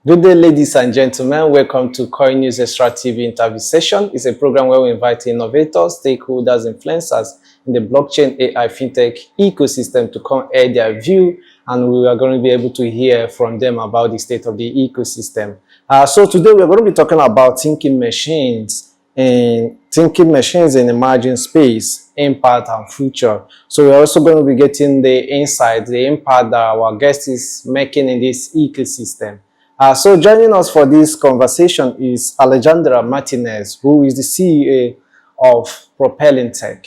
Good day, ladies and gentlemen. Welcome to CoinNewsExtra TV interview session. It's a program where we invite innovators, stakeholders, influencers in the blockchain, AI, Fintech ecosystem to come air their view, and we are going to be able to hear from them about the state of the ecosystem. So today we're going to be talking about thinking machines in emerging space, impact and future. So we're also going to be getting the insight, the impact that our guest is making in this ecosystem. So joining us for this conversation is Alejandro Martinez, who is the CEO of Propelling Tech.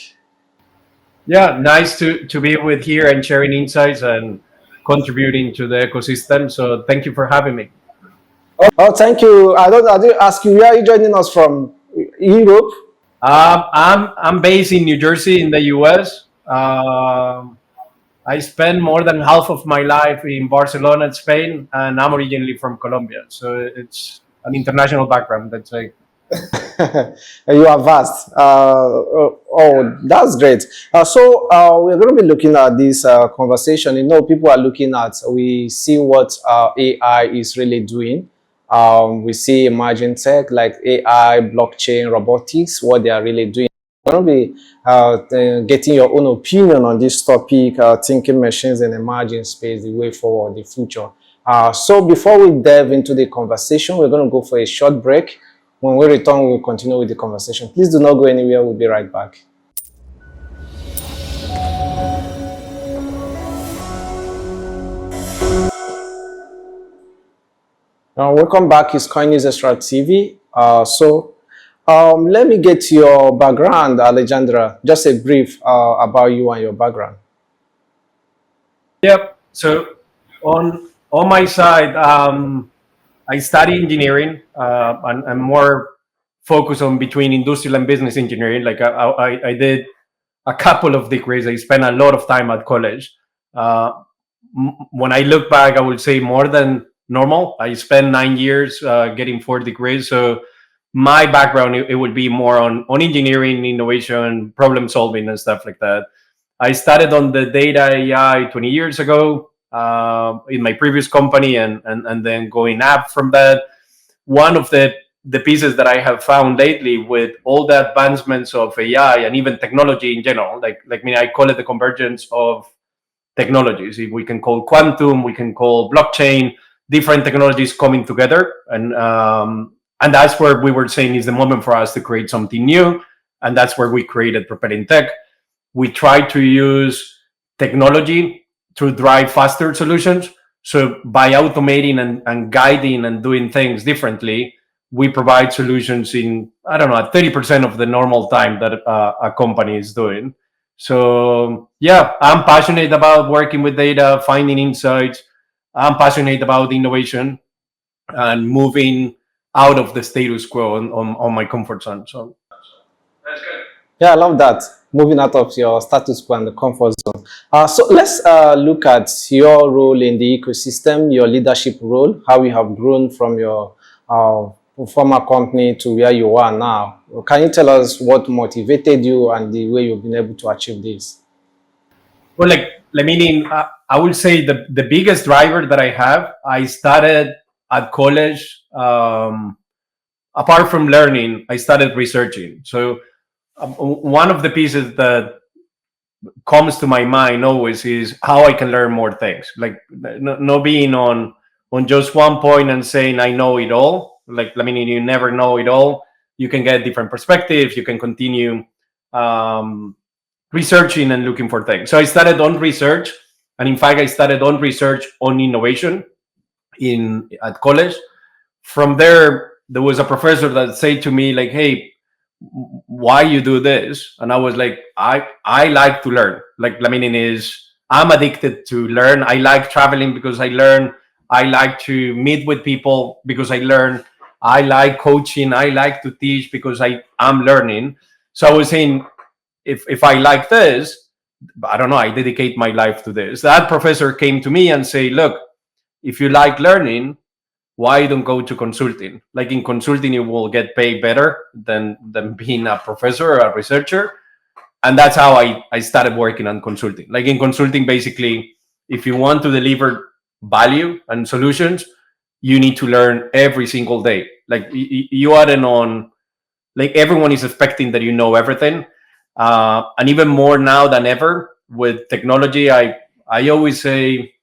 Yeah, nice to be with here and sharing insights and contributing to the ecosystem. So thank you for having me. Oh, thank you. I didn't ask you, where are you joining us from? Europe? I'm based in New Jersey in the US. I spent more than half of my life in Barcelona, Spain, and I'm originally from Colombia. So it's an international background. That's like You are vast. That's great. We're going to be looking at this conversation. You know, people are looking at, we see what AI is really doing. We see emerging tech like AI, blockchain, robotics, what they are really doing. We're going to be getting your own opinion on this topic, thinking machines in emerging space, the way forward, the future. So before we delve into the conversation, we're going to go for a short break. When we return, we'll continue with the conversation. Please do not go anywhere. We'll be right back. Welcome back. It's CoinNewsExtra TV. Let me get your background, Alejandra. Just a brief about you and your background. Yep. So on my side, I study engineering, and I'm more focused on between industrial and business engineering. Like I did a couple of degrees. I spent a lot of time at college. When I look back, I would say more than normal. I spent 9 years getting 4 degrees. So my background, it would be more on engineering, innovation, problem solving, and stuff like that. I started on the data AI 20 years ago in my previous company, and then going up from that. One of the pieces that I have found lately with all the advancements of AI and even technology in general, I call it the convergence of technologies. If we can call quantum, we can call blockchain, different technologies coming together, and that's where we were saying is the moment for us to create something new, and that's where we created Propelling Tech. We try to use technology to drive faster solutions. So by automating and guiding and doing things differently, we provide solutions in, 30% of the normal time that a company is doing. So yeah, I'm passionate about working with data, finding insights. I'm passionate about innovation and moving out of the status quo on my comfort zone. So that's good. Yeah, I love that. Moving out of your status quo and the comfort zone. So let's look at your role in the ecosystem, your leadership role, how you have grown from your former company to where you are now. Can you tell us what motivated you and the way you've been able to achieve this? Well, I would say the biggest driver that I have, I started at college. Apart from learning, I started researching. So one of the pieces that comes to my mind always is how I can learn more things. Like no being on just one point and saying I know it all. You never know it all. You can get different perspectives. You can continue researching and looking for things. So I started on research, and in fact, I started on research on innovation at college. From there was a professor that said to me, like, "Hey, why you do this?" And I was like, I like to learn. I'm addicted to learn. I like traveling because I learn. I like to meet with people because I learn. I like coaching. I like to teach because I'm learning. So I was saying, if I like this, I dedicate my life to this. That professor came to me and say, look, if you like learning, why don't go to consulting? Like in consulting, you will get paid better than being a professor or a researcher. And that's how I started working on consulting. Like in consulting, basically, if you want to deliver value and solutions, you need to learn every single day. Like you aren't on, like everyone is expecting that you know everything, and even more now than ever with technology. I always say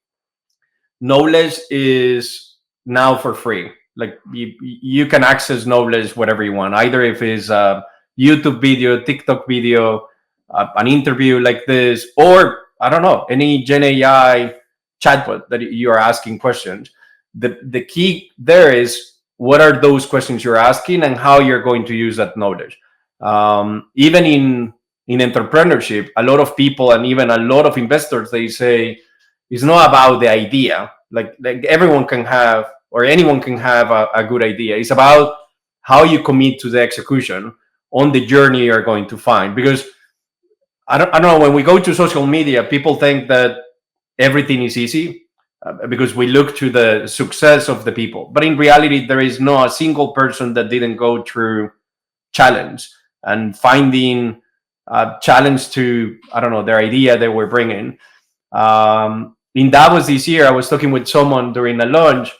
knowledge is now for free. Like you can access knowledge whatever you want, either if it's a YouTube video, TikTok video, an interview like this, or I don't know, any Gen AI chatbot that you are asking questions. The key there is what are those questions you're asking and how you're going to use that knowledge. Even in entrepreneurship, a lot of people and even a lot of investors, they say it's not about the idea. Like everyone can have, or anyone can have a good idea. It's about how you commit to the execution on the journey you're going to find. Because I don't know, when we go to social media, people think that everything is easy because we look to the success of the people. But in reality, there is not a single person that didn't go through challenge and finding a challenge to, I don't know, their idea they were bringing. In Davos this year, I was talking with someone during a lunch,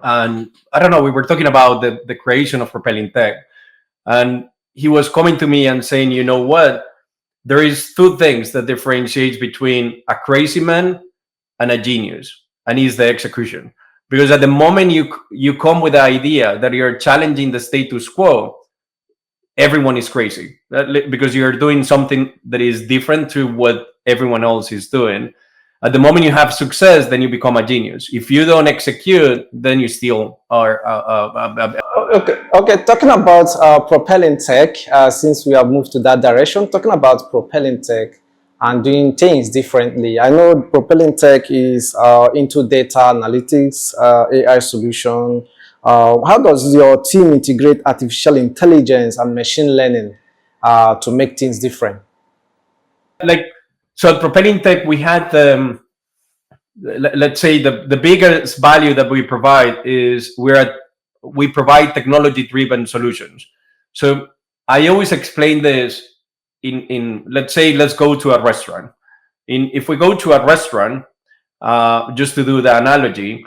and I don't know, we were talking about the creation of Propelling Tech. And he was coming to me and saying, you know what? There is two things that differentiates between a crazy man and a genius, and is the execution. Because at the moment you come with the idea that you're challenging the status quo, everyone is crazy because you're doing something that is different to what everyone else is doing. At the moment you have success, then you become a genius. If you don't execute, then you still are. Okay. Talking about propelling tech, since we have moved to that direction, talking about propelling tech and doing things differently. I know propelling tech is into data analytics, AI solution. How does your team integrate artificial intelligence and machine learning to make things different? Like, so at Propelling Tech, we had let's say the biggest value that we provide is we provide technology driven solutions. So I always explain this in let's say, let's go to a restaurant. If we go to a restaurant, just to do the analogy,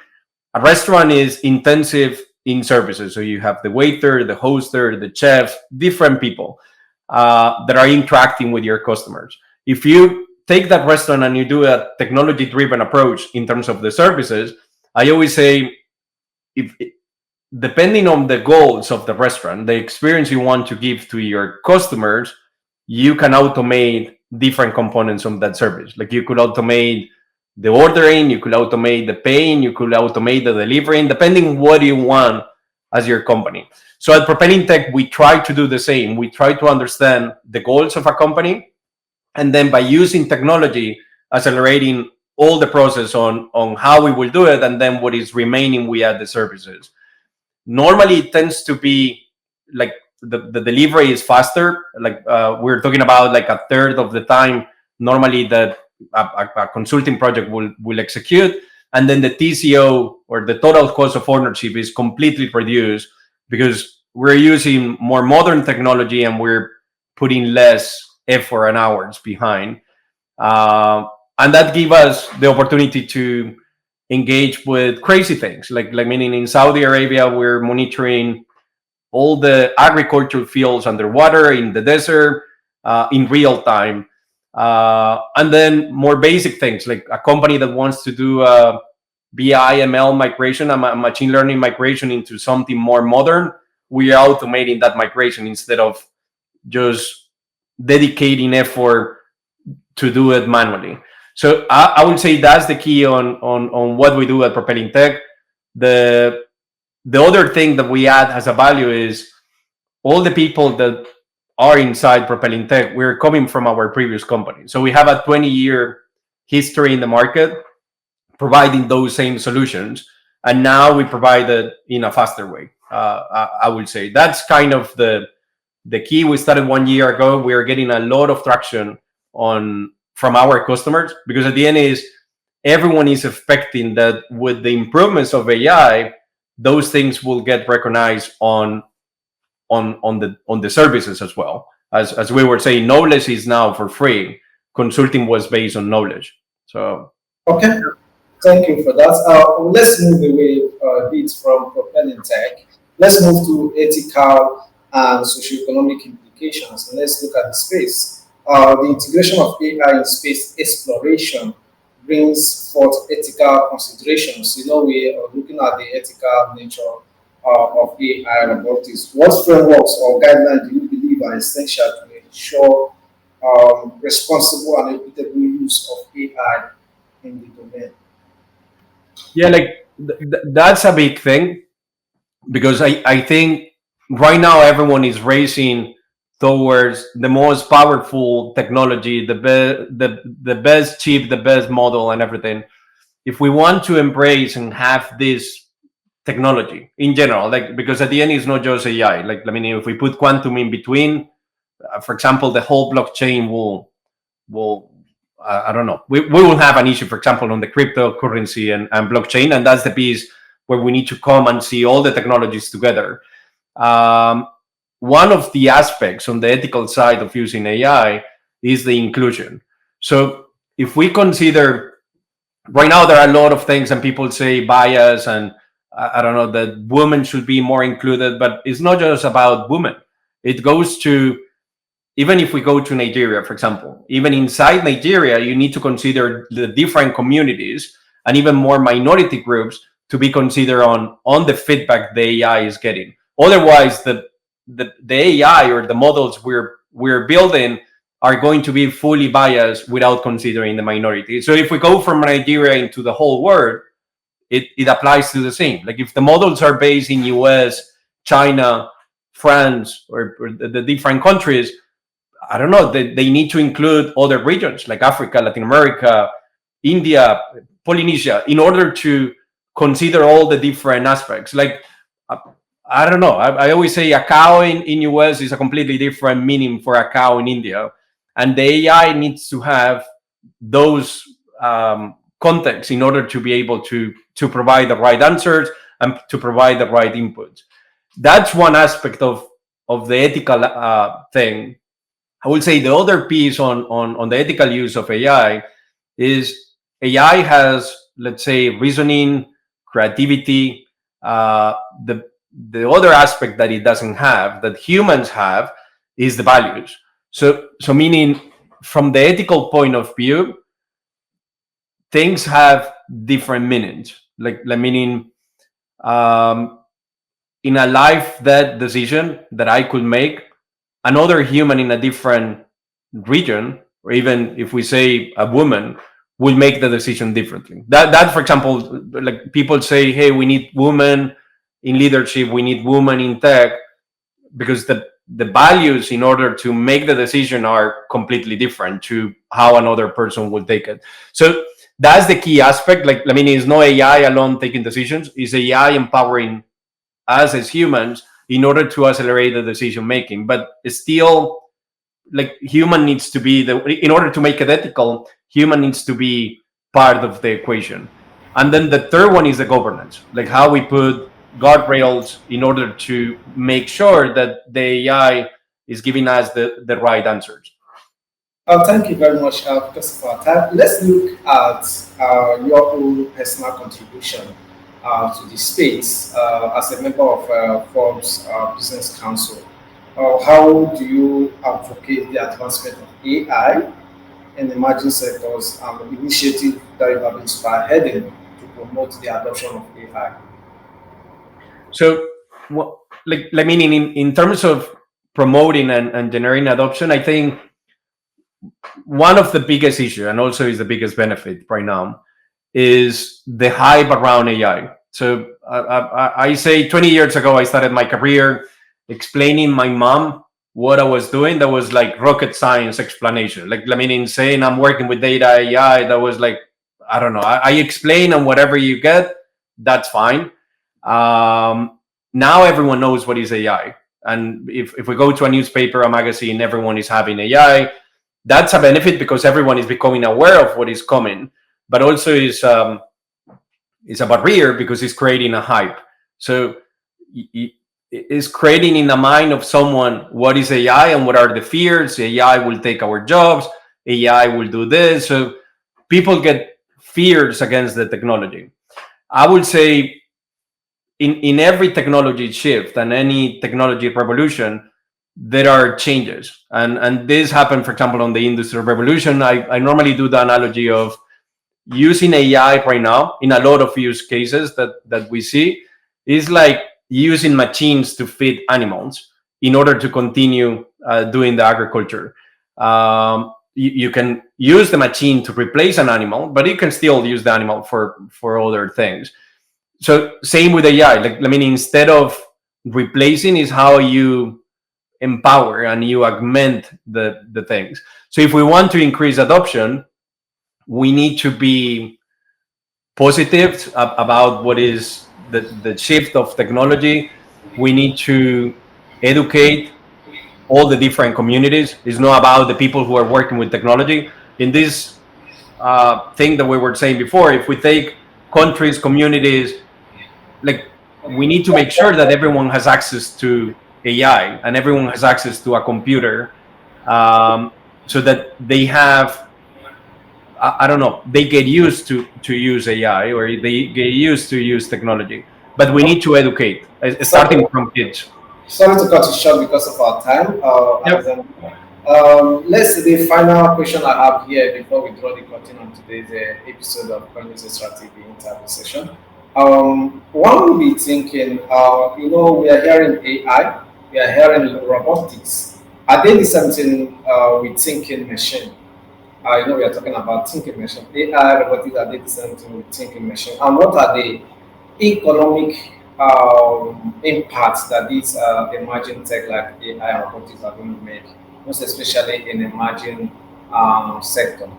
a restaurant is intensive in services. So you have the waiter, the hoster, the chef, different people that are interacting with your customers. If you take that restaurant and you do a technology driven approach in terms of the services, I always say, if depending on the goals of the restaurant, the experience you want to give to your customers, you can automate different components of that service. Like you could automate the ordering, you could automate the paying, you could automate the delivering, depending what you want as your company. So at Propelling Tech, we try to do the same. We try to understand the goals of a company, and then by using technology, accelerating all the process on how we will do it, and then what is remaining, we add the services. Normally it tends to be like the delivery is faster. Like we're talking about like a third of the time normally that a consulting project will execute, and then the TCO, or the total cost of ownership, is completely reduced because we're using more modern technology and we're putting less effort and hours behind, and that gives us the opportunity to engage with crazy things, like meaning in Saudi Arabia we're monitoring all the agriculture fields underwater in the desert in real time, and then more basic things like a company that wants to do a BI/ML migration, a machine learning migration into something more modern. We are automating that migration instead of just dedicating effort to do it manually. So I would say that's the key on what we do at Propelling Tech. The other thing that we add as a value is all the people that are inside Propelling Tech, we're coming from our previous company. So we have a 20-year history in the market providing those same solutions. And now we provide it in a faster way. I would say that's kind of the key. We started 1 year ago. We are getting a lot of traction from our customers, because at the end is everyone is expecting that with the improvements of AI, those things will get recognized on the services as well. As we were saying, knowledge is now for free. Consulting was based on knowledge. So okay. Thank you for that. Let's move away a bit from propelling tech. Let's move to ethical and socioeconomic implications. And let's look at the space. The integration of AI in space exploration brings forth ethical considerations. We are looking at the ethical nature of AI robotics. What frameworks or guidelines do you believe are essential to ensure responsible and equitable use of AI in the domain? Yeah, like that's a big thing, because I think right now everyone is racing towards the most powerful technology, the best chip, the best model, and everything. If we want to embrace and have this technology in general, like, because at the end it's not just AI. Like, I mean, if we put quantum in between, for example, the whole blockchain will I don't know. We will have an issue, for example, on the cryptocurrency and blockchain, and that's the piece where we need to come and see all the technologies together. Um, One of the aspects on the ethical side of using AI is the inclusion. So if we consider, right now there are a lot of things and people say bias and I don't know, that women should be more included, but it's not just about women. It goes to, even if we go to Nigeria, for example, even inside Nigeria, you need to consider the different communities and even more minority groups to be considered on the feedback the AI is getting. Otherwise, the AI or the models we're building are going to be fully biased without considering the minority. So if we go from Nigeria into the whole world, it applies to the same. Like if the models are based in US, China, France, or the different countries, I don't know, they need to include other regions like Africa, Latin America, India, Polynesia, in order to consider all the different aspects. Like, I don't know, I always say a cow in US is a completely different meaning for a cow in India. And the AI needs to have those contexts in order to be able to provide the right answers and to provide the right inputs. That's one aspect of the ethical thing. I would say the other piece on the ethical use of AI is AI has, let's say, reasoning, creativity. The other aspect that it doesn't have, that humans have, is the values. So meaning, from the ethical point of view, things have different meanings. Like meaning, in a life that decision that I could make, another human in a different region, or even if we say a woman, will make the decision differently. That for example, like people say, hey, we need women in leadership, we need women in tech, because the values in order to make the decision are completely different to how another person will take it. So that's the key aspect. Like, I mean, it's no AI alone taking decisions, it's AI empowering us as humans in order to accelerate the decision making. But still, like, human needs to be in order to make it ethical, human needs to be part of the equation. And then the third one is the governance, like how we put guardrails in order to make sure that the AI is giving us the right answers. Thank you very much, because of our time. Let's look at your own personal contribution to the space as a member of Forbes Business Council. How do you advocate the advancement of AI in emerging sectors and the initiative that you have been spearheading to promote the adoption of AI? So, like meaning in terms of promoting and generating adoption, I think one of the biggest issue, and also is the biggest benefit right now, is the hype around AI. So I say 20 years ago, I started my career explaining my mom what I was doing. That was like rocket science explanation. Like, I mean, in saying I'm working with data AI, that was like, I don't know. I explain, and whatever you get, that's fine. Now everyone knows what is AI. And if we go to a newspaper, a magazine, everyone is having AI. That's a benefit because everyone is becoming aware of what is coming, but also is a barrier because it's creating a hype. So it's creating in the mind of someone what is AI and what are the fears. AI will take our jobs. AI will do this. So people get fears against the technology. I would say in every technology shift and any technology revolution, there are changes. And this happened, for example, on the Industrial Revolution. I normally do the analogy of using AI right now in a lot of use cases that we see is like using machines to feed animals in order to continue doing the agriculture. You can use the machine to replace an animal, but you can still use the animal for other things. So same with AI. Like, I mean, instead of replacing, is how you empower and you augment the things. So if we want to increase adoption, we need to be positive about what is the shift of technology. We need to educate all the different communities. It's not about the people who are working with technology. In this thing that we were saying before, if we take countries, communities, like, we need to make sure that everyone has access to AI and everyone has access to a computer, so that they have, I don't know, they get used to use AI, or they get used to use technology. But we need to educate, starting from kids. Sorry to cut you short because of our time. Yep. Let's see the final question I have here before we draw the curtain on today's episode of CoinNewsExtra TV interview session. One will be thinking, we are hearing AI, we are hearing robotics. Are they the same thing with thinking machine? We are talking about thinking machine. AI, robotics, are they the same thing with thinking machine? And what are the economic impacts that these emerging tech like AI and robotics are going to make, most especially in emerging sector?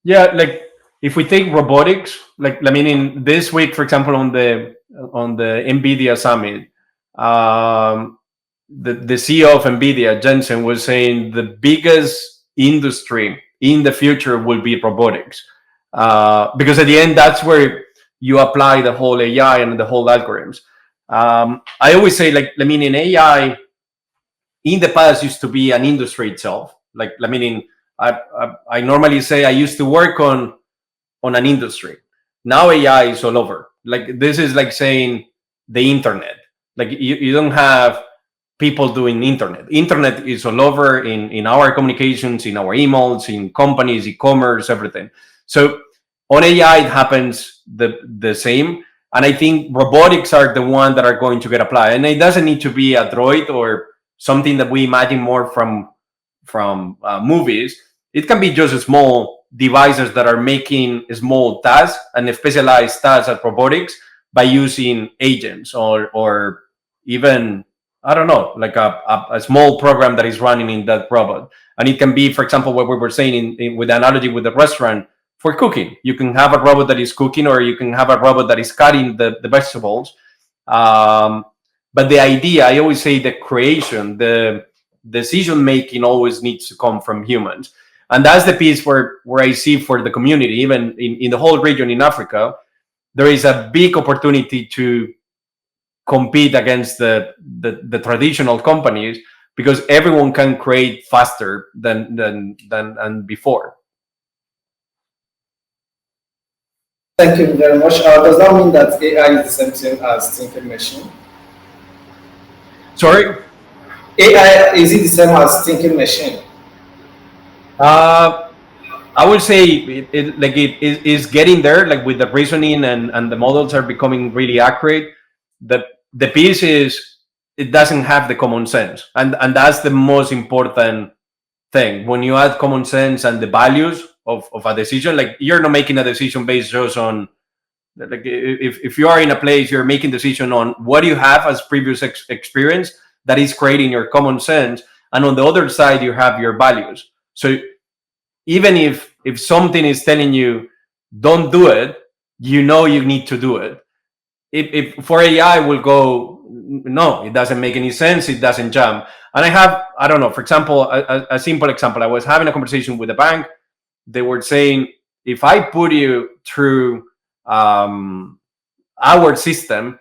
Yeah, like, if we take robotics, like, I mean, in this week, for example, on the NVIDIA summit, the CEO of NVIDIA, Jensen, was saying the biggest industry in the future will be robotics, because at the end, that's where you apply the whole AI and the whole algorithms. I always say, like, I mean, in AI, in the past used to be an industry itself. Like, I mean, I normally say I used to work on an industry. Now AI is all over. Like, this is like saying the internet. Like, you don't have people doing internet is all over in our communications, in our emails, in companies, e-commerce, everything. So on AI it happens the same, and I think robotics are the one that are going to get applied. And it doesn't need to be a droid or something that we imagine more from movies. It can be just small devices that are making small tasks and specialized tasks at robotics by using agents, or even, I don't know, like a small program that is running in that robot. And it can be, for example, what we were saying with the analogy with the restaurant, for cooking. You can have a robot that is cooking, or you can have a robot that is cutting the vegetables. But the idea, I always say, the creation, the decision making always needs to come from humans. And that's the piece where I see for the community, even in the whole region in Africa, there is a big opportunity to compete against the traditional companies, because everyone can create faster than before. Thank you very much. Does that mean that AI is the same thing as thinking machine? Sorry? AI, is it the same as thinking machine? I would say it is getting there, like, with the reasoning, and the models are becoming really accurate. The piece is, it doesn't have the common sense, and that's the most important thing. When you add common sense and the values of a decision, like, you're not making a decision based just on, like, if you are in a place, you're making decision on what you have as previous experience that is creating your common sense, and on the other side you have your values. So even if something is telling you don't do it, you need to do it. If for AI will go, no, it doesn't make any sense, it doesn't jump. And I don't know, for example, a simple example, I was having a conversation with a bank. They were saying, if I put you through our system,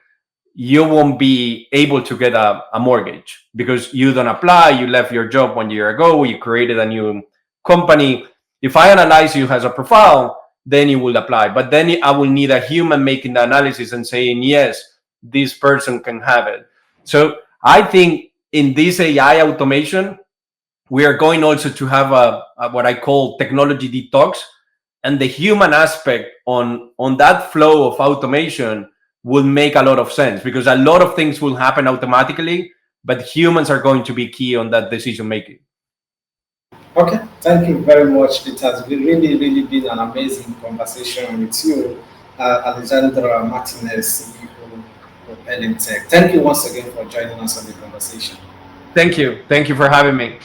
you won't be able to get a mortgage because you don't apply, you left your job 1 year ago, you created a new company. If I analyze you as a profile, then it will apply. But then I will need a human making the analysis and saying, yes, this person can have it. So I think in this AI automation, we are going also to have a what I call technology detox, and the human aspect on that flow of automation will make a lot of sense, because a lot of things will happen automatically, but humans are going to be key on that decision making. Okay, thank you very much. It has been really been an amazing conversation with you, Alejandro Martinez, CEO of Fintech. Thank you once again for joining us on the conversation. Thank you for having me.